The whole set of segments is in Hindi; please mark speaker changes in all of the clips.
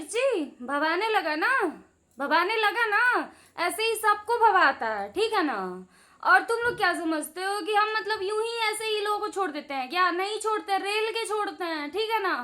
Speaker 1: मिर्ची भवाने लगा ना, भवाने लगा ना। ऐसे ही सबको भवाता है, ठीक है ना। और तुम लोग क्या समझते हो कि हम मतलब यूं ही ऐसे ही लोगों को छोड़ देते हैं क्या? नहीं छोड़ते, रेल के छोड़ते हैं, ठीक है ना।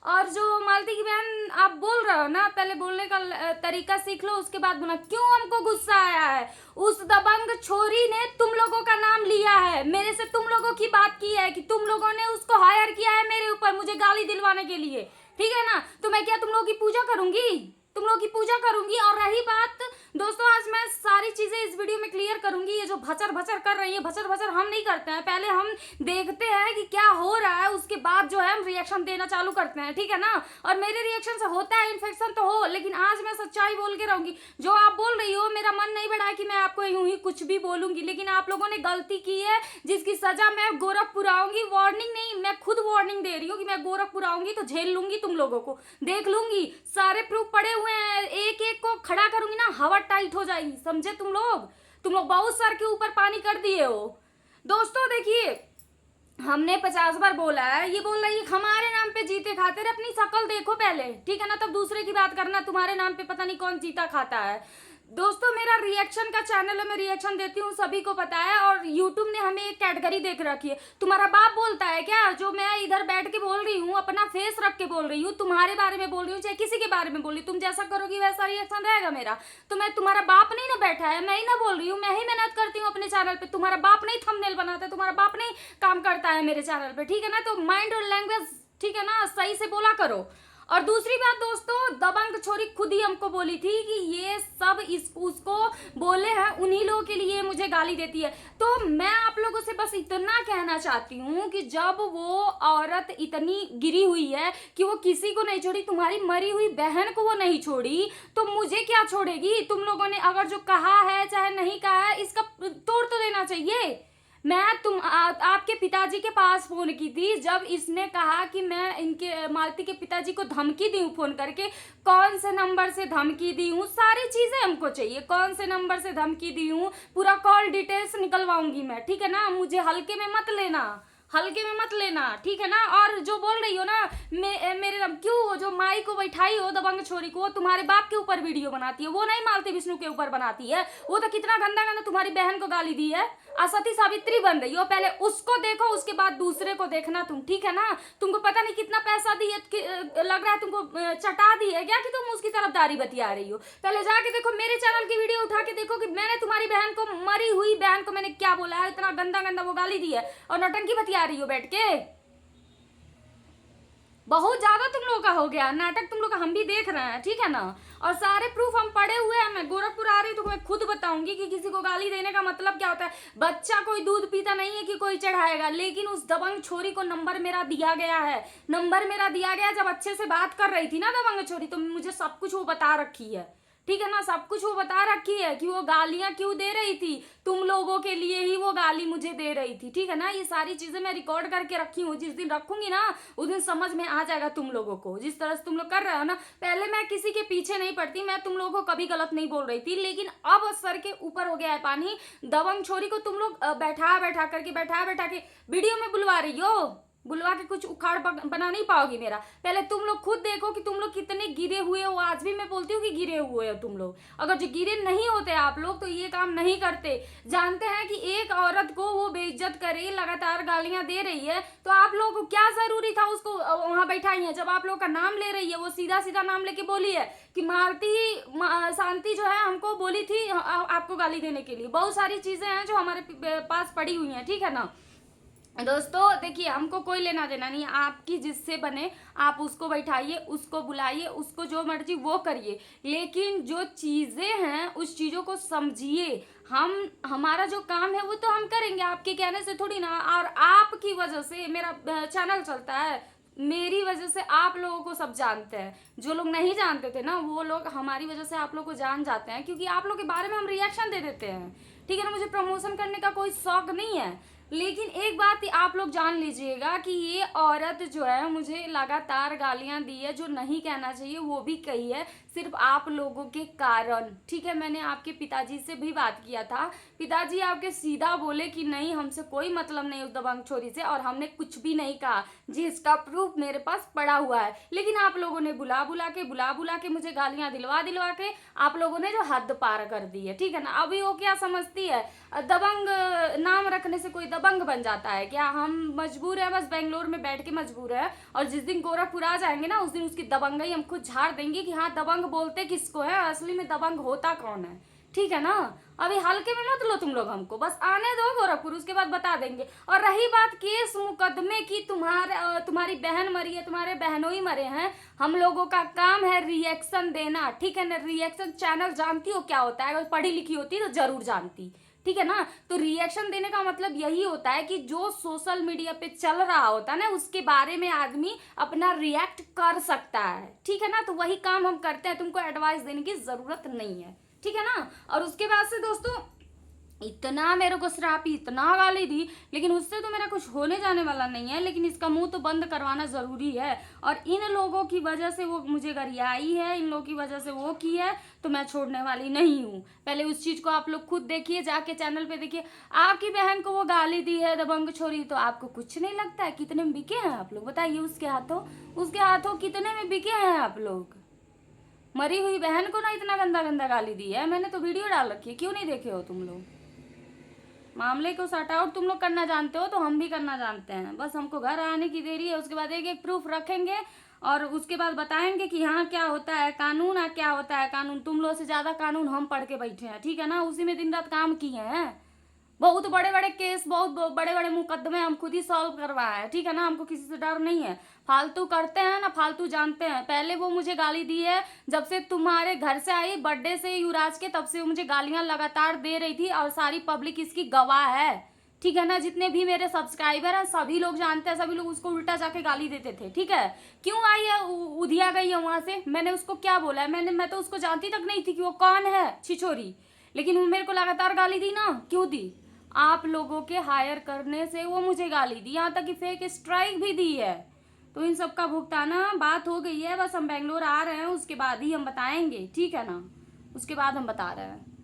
Speaker 1: और जो मालती की बहन आप बोल रहे हो ना, पहले बोलने का तरीका सीख लो, उसके बाद बोला। क्यों हमको गुस्सा आया है? उस दबंग छोरी ने तुम लोगों का नाम लिया है, मेरे से तुम लोगों की बात की है कि तुम लोगों ने उसको हायर किया है मेरे ऊपर, मुझे गाली दिलवाने के लिए, ठीक है ना। तो मैं क्या तुम लोगों की पूजा करूंगी? तुम लोगों की पूजा करूंगी। और रही बात दोस्तों, आज मैं सारी चीजें इस वीडियो में क्लियर करूंगी। ये जो भचर भचर कर रही है, भचर भचर हम नहीं करते हैं। पहले हम देखते हैं कि क्या हो रहा है, उसके बाद जो है हम रिएक्शन देना चालू करते हैं, ठीक है ना। और मेरे रिएक्शन से होता है इन्फेक्शन तो हो, लेकिन आज मैं सच्चाई बोल के रहूंगी। जो आप बोल रही हो, मेरा मन नहीं बढ़ा है कि मैं आपको यूं ही कुछ भी बोलूंगी, लेकिन आप लोगों ने गलती की है जिसकी सजा मैं गोरखपुर आऊंगी। वार्निंग नहीं, मैं खुद वार्निंग दे रही हूँ कि मैं गोरखपुर आऊंगी तो झेल लूंगी, तुम लोगों को देख लूंगी। सारे प्रूफ पड़े हुए हैं, एक एक को खड़ा करूंगी ना, हवा टाइट हो जाएगी, समझे तुम लोग। तुम लोग बहुत सर के ऊपर पानी कर दिए हो। दोस्तों देखिए, हमने 50 बार बोला है, ये बोल रही है हमारे नाम पे जीते खाते रहे। अपनी शक्ल देखो पहले, ठीक है ना, तब दूसरे की बात करना। तुम्हारे नाम पे पता नहीं कौन जीता खाता है। दोस्तों मेरा रिएक्शन का चैनल है, मैं रिएक्शन देती हूँ, सभी को पता है। और यूट्यूब ने हमें एक कैटेगरी देख रखी है। तुम्हारा बाप बोलता है क्या? जो मैं इधर बैठ के बोल रही हूँ, अपना फेस रख के बोल रही हूँ, तुम्हारे बारे में बोल रही हूँ, चाहे किसी के बारे में बोल रही हूँ, तुम जैसा करोगी वैसा रिएक्शन रहेगा मेरा। तो मैं, तुम्हारा बाप नहीं ना बैठा है, मैं ही ना बोल रही हूँ, मैं ही मेहनत करती हूँ अपने चैनल पे। तुम्हारा बाप नहीं थंबनेल बनाता है, तुम्हारा बाप नहीं काम करता है मेरे चैनल पे, ठीक है ना। तो माइंड और लैंग्वेज, ठीक है ना, सही से बोला करो। और दूसरी बात दोस्तों, दबंग छोरी खुद ही हमको बोली थी कि ये सब उसको बोले हैं, उन्हीं लोगों के लिए मुझे गाली देती है। तो मैं आप लोगों से बस इतना कहना चाहती हूँ कि जब वो औरत इतनी गिरी हुई है कि वो किसी को नहीं छोड़ी, तुम्हारी मरी हुई बहन को वो नहीं छोड़ी, तो मुझे क्या छोड़ेगी? तुम लोगों ने अगर जो कहा है चाहे नहीं कहा है, इसका तोड़ तो देना चाहिए। मैं आपके पिताजी के पास फोन की थी जब इसने कहा कि मैं इनके मालती के पिताजी को धमकी दी हूँ फोन करके। कौन से नंबर से धमकी दी हूँ, सारी चीजें हमको चाहिए। कौन से नंबर से धमकी दी हूँ, पूरा कॉल डिटेल्स निकलवाऊंगी मैं, ठीक है ना। मुझे हल्के में मत लेना, हल्के में मत लेना, ठीक है ना। और जो बोल रही हो ना, मेरे क्यों जो माई को बैठाई हो दबंग छोरी को, तुम्हारे बाप के ऊपर वीडियो बनाती है, वो नहीं मालती विष्णु के ऊपर बनाती है। वो तो कितना गंदा गंदा तुम्हारी बहन को गाली दी है। असती सावित्री बन रही हो, पहले उसको देखो, उसके बाद दूसरे को देखना तुम, ठीक है ना। तुमको पता नहीं कितना पैसा दिए, लग रहा है तुमको चटा दी है क्या कि तुम उसकी तरफदारी बतिया रही हो। पहले जाके देखो, मेरे चैनल की वीडियो उठा के देखो कि मैंने तुम्हारी बहन को, मरी हुई बहन को मैंने क्या बोला है। इतना गंदा गंदा वो गाली दी है और नौटंकी बतिया रही हो बैठ के। बहुत ज्यादा तुम लोग का हो गया नाटक, तुम लोग का हम भी देख रहे हैं, ठीक है ना। और सारे प्रूफ हम पड़े हुए हैं। मैं गोरखपुर आ रही हूँ तो मैं खुद बताऊंगी कि किसी को गाली देने का मतलब क्या होता है। बच्चा कोई दूध पीता नहीं है कि कोई चढ़ाएगा, लेकिन उस दबंग छोरी को नंबर मेरा दिया गया है, नंबर मेरा दिया गया। जब अच्छे से बात कर रही थी ना दबंग छोरी, तो मुझे सब कुछ वो बता रखी है, ठीक है ना। सब कुछ वो बता रखी है कि वो गालियां क्यों दे रही थी, तुम लोगों के लिए ही वो गाली मुझे दे रही थी, ठीक है ना। ये सारी चीजें मैं रिकॉर्ड करके रखी हूँ, जिस दिन रखूंगी ना उस दिन समझ में आ जाएगा तुम लोगों को। जिस तरह से तुम लोग कर रहे हो ना, पहले मैं किसी के पीछे नहीं पड़ती, मैं तुम लोगों को कभी गलत नहीं बोल रही थी, लेकिन अब सर के ऊपर हो गया है पानी। दबंग छोरी को तुम लोग बैठा बैठा के वीडियो में बुलवा रही हो, बुलवा के कुछ उखाड़ बना नहीं पाओगी मेरा। पहले तुम लोग खुद देखो कि तुम लोग कितने गिरे हुए हो। आज भी मैं बोलती हूँ कि गिरे हुए हो तुम लोग। अगर जो गिरे नहीं होते आप लोग तो ये काम नहीं करते। जानते हैं कि एक औरत को वो बेइज्जत करे, लगातार गालियां दे रही है, तो आप लोगों को क्या जरूरी था उसको वहां बैठाई है। जब आप लोग का नाम ले रही है, वो सीधा सीधा नाम लेके बोली है कि मालती शांति जो है हमको बोली थी आपको गाली देने के लिए। बहुत सारी चीजें हैं जो हमारे पास पड़ी हुई हैं, ठीक है ना। दोस्तों देखिए, हमको कोई लेना देना नहीं, आपकी जिससे बने आप उसको बैठाइए, उसको बुलाइए, उसको जो मर्जी वो करिए, लेकिन जो चीज़ें हैं उस चीज़ों को समझिए। हमारा जो काम है वो तो हम करेंगे, आपके कहने से थोड़ी ना। और आपकी वजह से मेरा चैनल चलता है, मेरी वजह से आप लोगों को सब जानते हैं। जो लोग नहीं जानते थे ना, वो लोग हमारी वजह से आप लोग को जान जाते हैं, क्योंकि आप लोग के बारे में हम रिएक्शन दे देते हैं, ठीक है ना। मुझे प्रमोशन करने का कोई शौक नहीं है, लेकिन एक बात आप लोग जान लीजिएगा कि ये औरत जो है मुझे लगातार गालियां दी है, जो नहीं कहना चाहिए वो भी कही है, सिर्फ आप लोगों के कारण। ठीक है, मैंने आपके पिताजी से भी बात किया था, पिताजी आपके सीधा बोले कि नहीं, हमसे कोई मतलब नहीं उस दबंग छोरी से, और हमने कुछ भी नहीं कहा जी, इसका प्रूफ मेरे पास पड़ा हुआ है। लेकिन आप लोगों ने बुला बुला के मुझे गालियां दिलवा दिलवा के आप लोगों ने जो हद पार कर दी है। ठीक है ना, अभी वो क्या समझती है, दबंग नाम रखने से कोई दबंग बन जाता है क्या? हम मजबूर है, बस बेंगलोर में बैठ के मजबूर है, और जिस दिन गोरखपुर आ जाएंगे ना, उस दिन उसकी दबंगई हम खुद झाड़ देंगे कि हाँ, दबंग बोलते किसको है, असली में दबंग होता कौन है। ठीक है ना, अभी हल्के में मत लो तुम लोग हमको, बस आने दो गोरखपुर, उसके बाद बता देंगे। और रही बात केस मुकदमे की, तुम्हारी बहन मरी है, तुम्हारे बहनों ही मरे हैं, हम लोगों का काम है रिएक्शन देना। ठीक है ना, रिएक्शन चैनल जानती हो क्या होता है? अगर पढ़ी लिखी होती तो जरूर जानती। ठीक है ना, तो रिएक्शन देने का मतलब यही होता है कि जो सोशल मीडिया पे चल रहा होता है ना, उसके बारे में आदमी अपना रिएक्ट कर सकता है। ठीक है ना, तो वही काम हम करते हैं, तुमको एडवाइस देने की जरूरत नहीं है। ठीक है ना, और उसके बाद से दोस्तों इतना मेरे को श्रापी, इतना गाली दी, लेकिन उससे तो मेरा कुछ होने जाने वाला नहीं है, लेकिन इसका मुंह तो बंद करवाना जरूरी है। और इन लोगों की वजह से वो मुझे गरियाई है, इन लोगों की वजह से वो की है, तो मैं छोड़ने वाली नहीं हूँ। पहले उस चीज को आप लोग खुद देखिए, जाके चैनल पे देखिए, आपकी बहन को वो गाली दी है दबंग छोरी, तो आपको कुछ नहीं लगता है? कितने में बिके हैं आप लोग बताइए? उसके हाथों कितने में बिके हैं आप लोग? मरी हुई बहन को ना इतना गंदा गंदा गाली दी है, मैंने तो वीडियो डाल रखी है, क्यों नहीं देखे हो तुम लोग? मामले को सॉर्ट आउट तुम लोग करना जानते हो, तो हम भी करना जानते हैं, बस हमको घर आने की देरी है। उसके बाद एक एक प्रूफ रखेंगे, और उसके बाद बताएंगे कि हाँ क्या होता है कानून, क्या होता है कानून। तुम लोग से ज्यादा कानून हम पढ़ के बैठे हैं। ठीक है ना, उसी में दिन रात काम किए हैं, बहुत बड़े बड़े केस, बहुत बड़े बड़े मुकदमे हम खुद ही सॉल्व करवाए हैं। ठीक है ना, हमको किसी से डर नहीं है। फालतू करते हैं ना, फालतू जानते हैं। पहले वो मुझे गाली दी है जब से तुम्हारे घर से आई बर्थडे से युवराज के, तब से वो मुझे गालियां लगातार दे रही थी, और सारी पब्लिक इसकी गवाह है। ठीक है ना, जितने भी मेरे सब्सक्राइबर हैं सभी लोग जानते हैं, सभी लोग उसको उल्टा जाके गाली देते थे। ठीक है, क्यों आई है, उधिया गई है वहां से, मैंने उसको क्या बोला है? मैं तो उसको जानती तक नहीं थी कि वो कौन है छिछोरी, लेकिन वो मेरे को लगातार गाली दी ना, क्यों दी? आप लोगों के हायर करने से वो मुझे गाली दी, यहाँ तक कि फेक स्ट्राइक भी दी है। तो इन सब का भुगताना बात हो गई है, बस हम बेंगलोर आ रहे हैं, उसके बाद ही हम बताएंगे। ठीक है ना, उसके बाद हम बता रहे हैं।